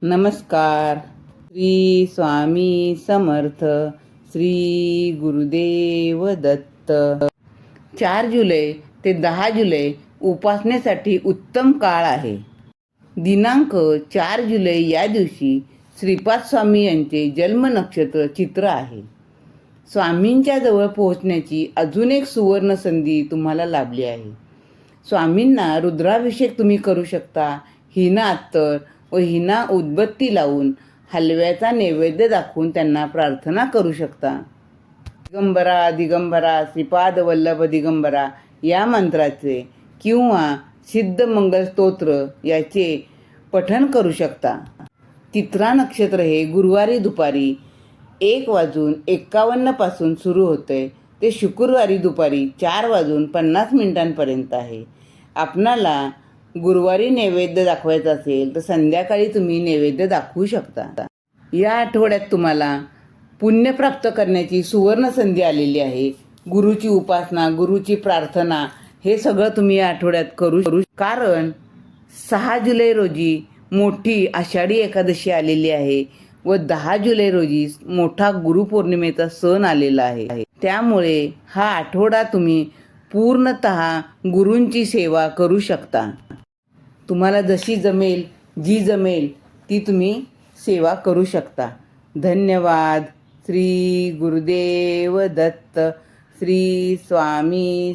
नमस्कार. श्री स्वामी समर्थ. श्री गुरुदेव दत्त. 4 जुलै ते 10 जुलै उपासनेसाठी उत्तम काळ आहे. दिनांक 4 जुलै या दिवशी श्रीपाद स्वामी यांचे जन्म नक्षत्र चित्र आहे. स्वामींच्या जवळ पोहोचण्याची अजून एक सुवर्ण संधी तुम्हाला लाभली आहे. स्वामींना रुद्राभिषेक तुम्ही करू शकता. हिना अत्तर व हिना उदबत्ती लावून हलव्याचा नैवेद्य दाखवून त्यांना प्रार्थना करू शकता. दिगंबरा दिगंबरा श्रीपाद वल्लभ दिगंबरा या मंत्राचे किंवा सिद्ध मंगल स्तोत्र याचे पठण करू शकता. चित्रा नक्षत्र हे गुरुवारी दुपारी 1:51 पासून सुरू होते ते शुक्रवारी दुपारी 4:50 आहे. आपणाला गुरुवारी नैवेद्य दाखवायचा असेल तर संध्याकाळी तुम्ही नैवेद्य दाखवू शकता. या आठवड्यात तुम्हाला पुण्य प्राप्त करण्याची सुवर्ण संधी आलेली आहे. गुरुची उपासना, गुरुची प्रार्थना हे सगळं तुम्ही या आठवड्यात करू कारण 6 जुलै रोजी मोठी आषाढी एकादशी आलेली आहे व 10 जुलै रोजी मोठा गुरुपौर्णिमेचा सण आलेला आहे. त्यामुळे हा आठवडा तुम्ही पूर्णतः गुरूंची सेवा करू शकता. तुम्हाला जशी जमेल, जी जमेल ती तुम्ही सेवा करू शकता. धन्यवाद. श्री गुरुदेव दत्त. श्री स्वामी